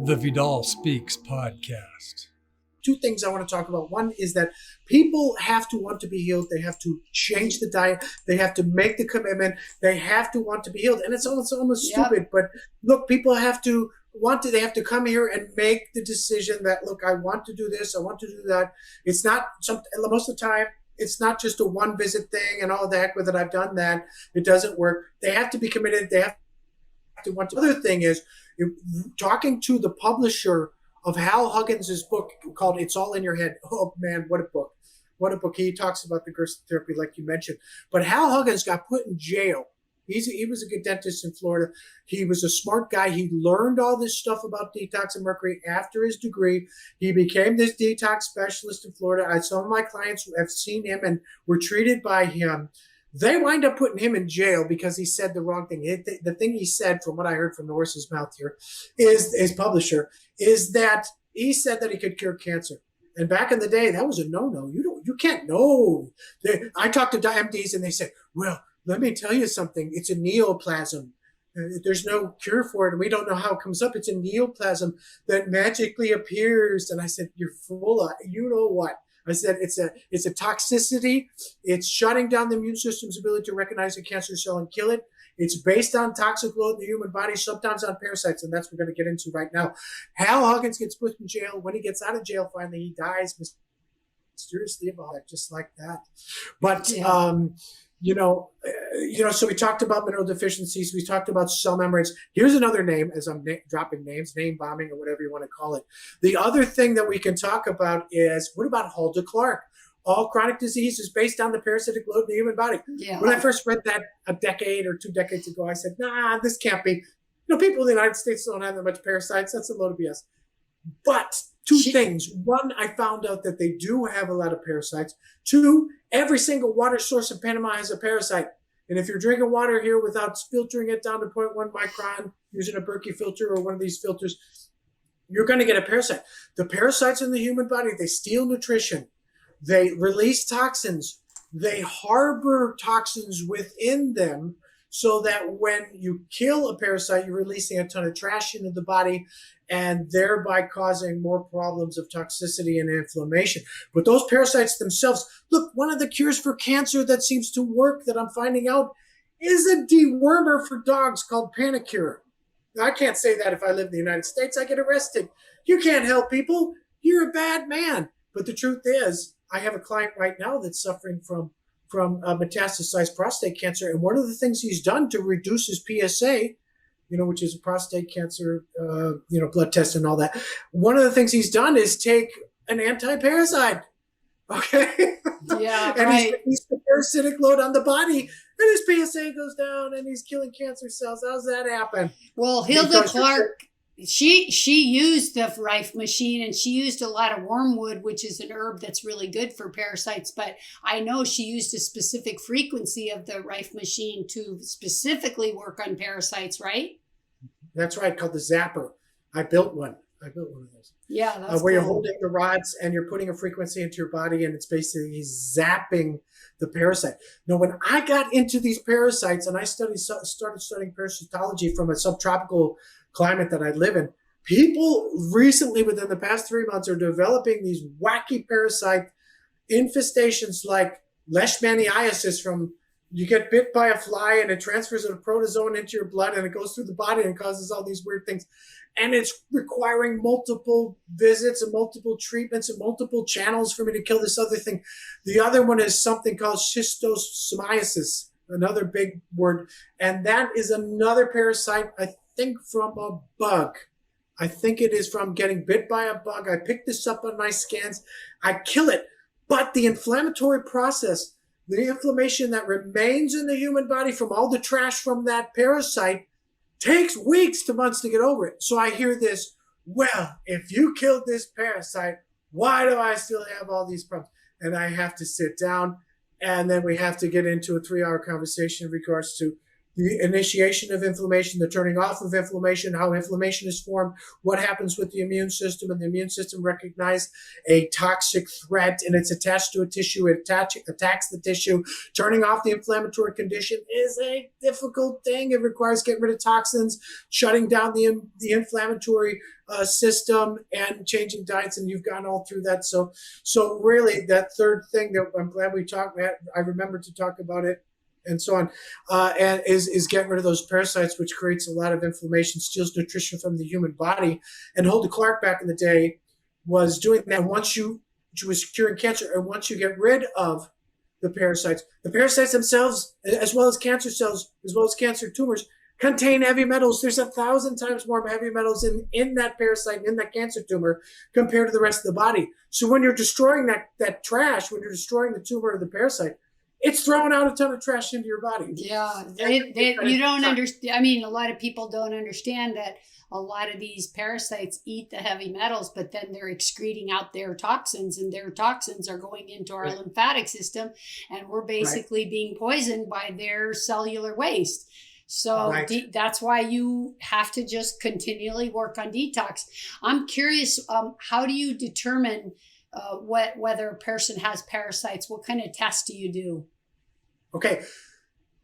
The Vidal Speaks podcast. Two things I want to talk about. One is that people have to want to be healed. They have to change the diet. They have to make the commitment. They have to want to be healed. And it's almost stupid. But look, people have to want to, they have to come here and make the decision that, look, I want to do this. I want to do that. It's not most of the time, it's not just a one visit thing and all the heck with it. I've done that. It doesn't work. They have to be committed. They have to want to. The other thing is talking to the publisher of Hal Huggins' book called It's All in Your Head. Oh, man, what a book. What a book. He talks about the Gerson therapy like you mentioned. But Hal Huggins got put in jail. He was a good dentist in Florida. He was a smart guy. He learned all this stuff about detox and mercury after his degree. He became this detox specialist in Florida. Some of my clients have seen him and were treated by him. They wind up putting him in jail because he said the wrong thing. The thing he said, from what I heard from the horse's mouth here, is his publisher, is that he said that he could cure cancer. And back in the day, that was a no-no. You can't know. I talked to MDs and they said, well, let me tell you something. It's a neoplasm. There's no cure for it, and we don't know how it comes up. It's a neoplasm that magically appears. And I said, you're full of, you know what? I said, it's a toxicity. It's shutting down the immune system's ability to recognize a cancer cell and kill it. It's based on toxic load in the human body, sometimes on parasites, and that's what we're going to get into right now. Hal Huggins gets put in jail. When he gets out of jail, finally, he dies mysteriously about it, just like that. But, so we talked about mineral deficiencies. We talked about cell membranes. Here's another name, as I'm dropping names, name bombing, or whatever you want to call it. The other thing that we can talk about is, what about Hulda Clark? All chronic disease is based on the parasitic load in the human body. Yeah. When I first read that a decade or 2 decades ago, I said, nah, this can't be. People in the United States don't have that much parasites. That's a load of BS. But two things. One, I found out that they do have a lot of parasites. Two, every single water source in Panama has a parasite. And if you're drinking water here without filtering it down to 0.1 micron, using a Berkey filter or one of these filters, you're going to get a parasite. The parasites in the human body, they steal nutrition. They release toxins. They harbor toxins within them, so that when you kill a parasite, you're releasing a ton of trash into the body and thereby causing more problems of toxicity and inflammation. But those parasites themselves, look, one of the cures for cancer that seems to work that I'm finding out is a dewormer for dogs called Panicure. Now, I can't say that if I live in the United States. I get arrested. You can't help people. You're a bad man. But the truth is, I have a client right now that's suffering from metastasized prostate cancer. And one of the things he's done to reduce his PSA, which is a prostate cancer, blood test and all that. One of the things he's done is take an anti-parasite. Okay. Yeah. And right. he's the parasitic load on the body, and his PSA goes down and he's killing cancer cells. How's that happen? Well, Hilda Clark, she used the Rife machine, and she used a lot of wormwood, which is an herb that's really good for parasites. But I know she used a specific frequency of the Rife machine to specifically work on parasites, right? That's right, called the Zapper. I built one of those. Yeah, that's where cool. You're holding the rods and you're putting a frequency into your body, and it's basically zapping the parasite. Now, when I got into these parasites and I started studying parasitology from a subtropical climate that I live in, people recently, within the past 3 months, are developing these wacky parasite infestations like leishmaniasis from you get bit by a fly and it transfers a protozoan into your blood and it goes through the body and causes all these weird things. And it's requiring multiple visits and multiple treatments and multiple channels for me to kill this other thing. The other one is something called schistosomiasis, another big word. And that is another parasite, I think, from a bug. I think it is from getting bit by a bug. I picked this up on my scans. I kill it. But the inflammatory process, the inflammation that remains in the human body from all the trash from that parasite, takes weeks to months to get over it. So I hear this, well, if you killed this parasite, why do I still have all these problems? And I have to sit down, and then we have to get into a 3-hour conversation in regards to the initiation of inflammation, the turning off of inflammation, how inflammation is formed, what happens with the immune system, and the immune system recognizes a toxic threat and it's attached to a tissue, it attacks the tissue. Turning off the inflammatory condition is a difficult thing. It requires getting rid of toxins, shutting down the inflammatory system, and changing diets, and you've gone all through that. So really, that third thing that I'm glad we talked about, I remember to talk about it, and so on, and is getting rid of those parasites, which creates a lot of inflammation, steals nutrition from the human body. And Hulda Clark back in the day was doing that. She was curing cancer, and once you get rid of the parasites themselves, as well as cancer cells, as well as cancer tumors, contain heavy metals. There's 1,000 times more heavy metals in that parasite, in that cancer tumor, compared to the rest of the body. So when you're destroying that trash, when you're destroying the tumor or the parasite, it's throwing out a ton of trash into your body. Yeah, you don't understand. I mean, a lot of people don't understand that a lot of these parasites eat the heavy metals, but then they're excreting out their toxins, and their toxins are going into our lymphatic system, and we're basically being poisoned by their cellular waste. So that's why you have to just continually work on detox. I'm curious, how do you determine whether a person has parasites? What kind of tests do you do? Okay.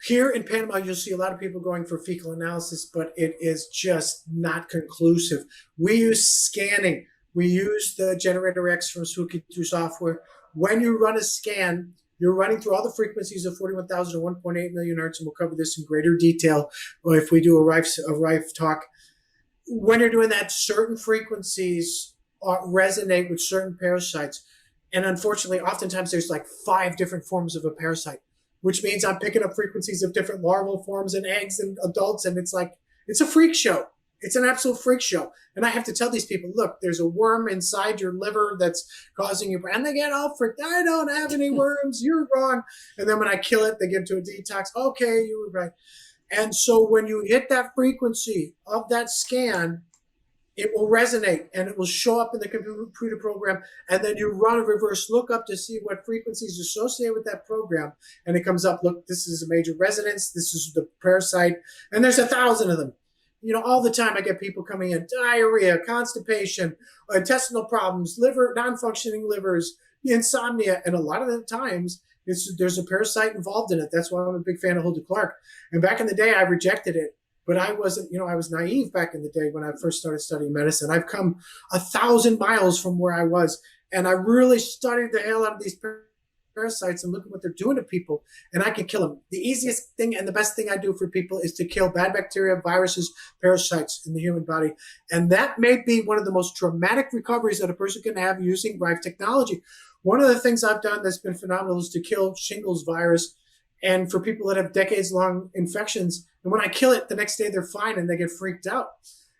Here in Panama, you'll see a lot of people going for fecal analysis, but it is just not conclusive. We use scanning. We use the Generator X from Swookie through software. When you run a scan, you're running through all the frequencies of 41,000 to 1.8 million hertz, and we'll cover this in greater detail if we do a Rife talk. When you're doing that, certain frequencies resonate with certain parasites. And unfortunately, oftentimes there's like 5 different forms of a parasite, which means I'm picking up frequencies of different larval forms and eggs and adults. And it's a freak show. It's an absolute freak show. And I have to tell these people, look, there's a worm inside your liver that's causing you, and they get all freaked. I don't have any worms. You're wrong. And then when I kill it, they get into a detox. Okay, you were right. And so when you hit that frequency of that scan, it will resonate and it will show up in the computer program. And then you run a reverse lookup to see what frequencies associated with that program. And it comes up, look, this is a major resonance. This is the parasite. And there's 1,000 of them. You know, all the time I get people coming in, diarrhea, constipation, intestinal problems, liver, non-functioning livers, insomnia. And a lot of the times there's a parasite involved in it. That's why I'm a big fan of Hulda Clark. And back in the day, I rejected it. But I wasn't, I was naive back in the day when I first started studying medicine. I've come 1,000 miles from where I was, and I really studied the hell out of these parasites and look at what they're doing to people, and I can kill them. The easiest thing and the best thing I do for people is to kill bad bacteria, viruses, parasites in the human body. And that may be one of the most traumatic recoveries that a person can have using Rife technology. One of the things I've done that's been phenomenal is to kill shingles virus. And for people that have decades-long infections, and when I kill it, the next day they're fine and they get freaked out.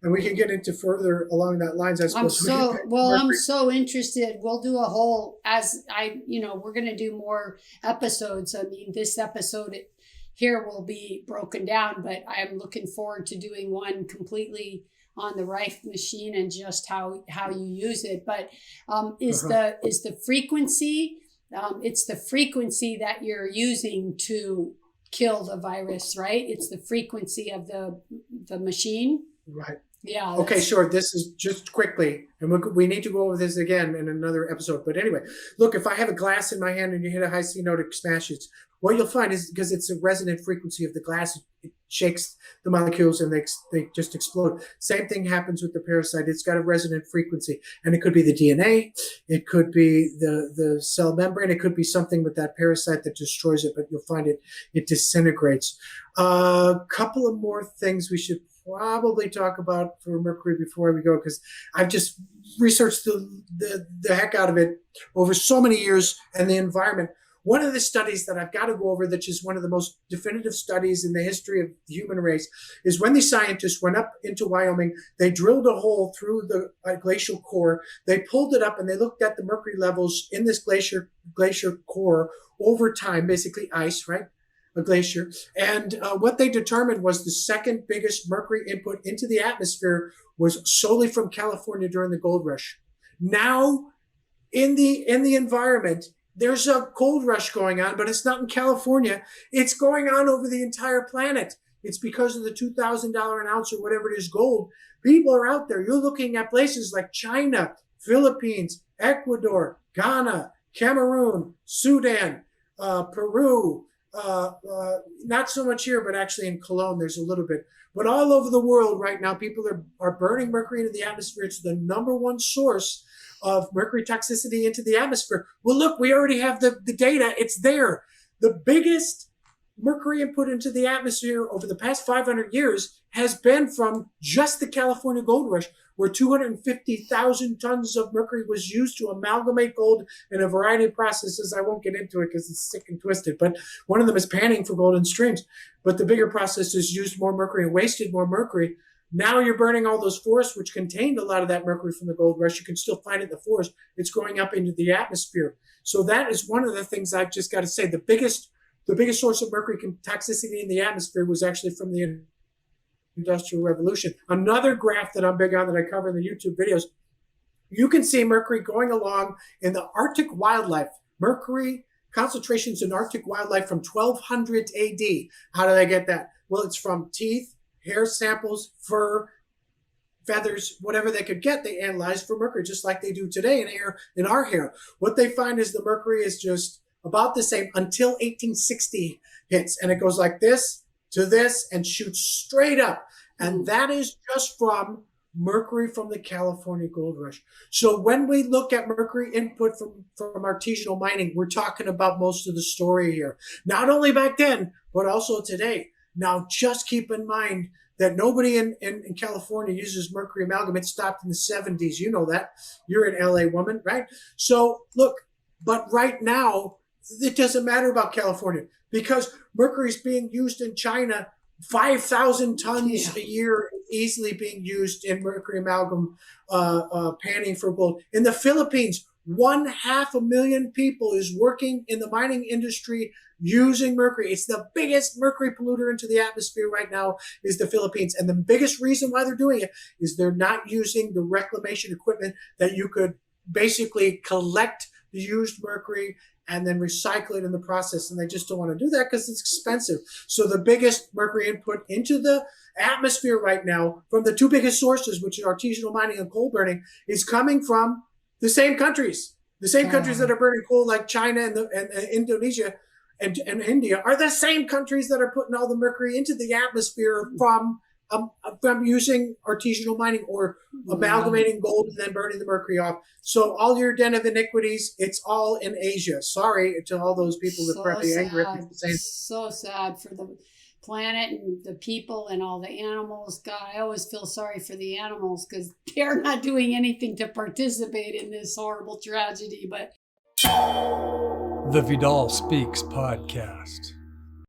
And we can get into further along that lines, I suppose. I'm so interested. We'll do a whole, we're going to do more episodes. I mean, this episode here will be broken down, but I'm looking forward to doing one completely on the Rife machine and just how you use it. But is the frequency... it's the frequency that you're using to kill the virus, right? It's the frequency of the machine. Right. Yeah. Okay, sure. This is just quickly, and we need to go over this again in another episode. But anyway, look, if I have a glass in my hand and you hit a high C note, it smashes. What you'll find is because it's a resonant frequency of the glass, it shakes the molecules and they just explode. Same thing happens with the parasite. It's got a resonant frequency, and it could be the DNA, it could be the cell membrane, it could be something with that parasite that destroys it, but you'll find it disintegrates. A couple of more things we should probably talk about for Mercury before we go, because I've just researched the heck out of it over so many years and the environment. One of the studies that I've got to go over, that is one of the most definitive studies in the history of the human race, is when these scientists went up into Wyoming, they drilled a hole through the glacial core, they pulled it up, and they looked at the mercury levels in this glacier core over time, basically ice, right? A glacier. And what they determined was the second biggest mercury input into the atmosphere was solely from California during the gold rush. Now, in the environment, there's a gold rush going on, but it's not in California. It's going on over the entire planet. It's because of the $2,000 an ounce or whatever it is gold. People are out there. You're looking at places like China, Philippines, Ecuador, Ghana, Cameroon, Sudan, Peru, not so much here, but actually in Cologne, there's a little bit. But all over the world right now, people are burning mercury into the atmosphere. It's the number one source of mercury toxicity into the atmosphere. Well, look, we already have the data. It's there. The biggest mercury input into the atmosphere over the past 500 years has been from just the California gold rush, where 250,000 tons of mercury was used to amalgamate gold in a variety of processes. I won't get into it because it's sick and twisted, but one of them is panning for gold in streams. But the bigger processes used more mercury and wasted more mercury. Now you're burning all those forests, which contained a lot of that mercury from the gold rush. You can still find it in the forest. It's going up into the atmosphere. So that is one of the things I've just got to say. The biggest source of mercury toxicity in the atmosphere was actually from the Industrial Revolution. Another graph that I'm big on that I cover in the YouTube videos, you can see mercury going along in the Arctic wildlife. Mercury concentrations in Arctic wildlife from 1200 AD. How do they get that? Well, it's from teeth, hair samples, fur, feathers, whatever they could get, they analyzed for mercury, just like they do today in our hair. What they find is the mercury is just about the same until 1860 hits, and it goes like this to this and shoots straight up. And that is just from mercury from the California gold rush. So when we look at mercury input from artisanal mining, we're talking about most of the story here. Not only back then, but also today. Now, just keep in mind that nobody in California uses mercury amalgam. It stopped in the 70s. You know that. You're an LA woman, right? So look, but right now, it doesn't matter about California because mercury is being used in China. 5,000 tons a year easily being used in mercury amalgam panning for gold. In the Philippines, 500,000 people is working in the mining industry using mercury. It's the biggest mercury polluter into the atmosphere right now is the Philippines. And the biggest reason why they're doing it is they're not using the reclamation equipment that you could basically collect the used mercury and then recycle it in the process. And they just don't want to do that because it's expensive. So the biggest mercury input into the atmosphere right now from the two biggest sources, which are artisanal mining and coal burning, is coming from the same countries. The same countries that are burning coal, like China and Indonesia and India, are the same countries that are putting all the mercury into the atmosphere from using artisanal mining or amalgamating gold and then burning the mercury off. So all your den of iniquities, it's all in Asia. Sorry to all those people that are probably angry at me for saying. So sad for the planet and the people and all the animals. God, I always feel sorry for the animals because they're not doing anything to participate in this horrible tragedy. But The Vidal Speaks podcast.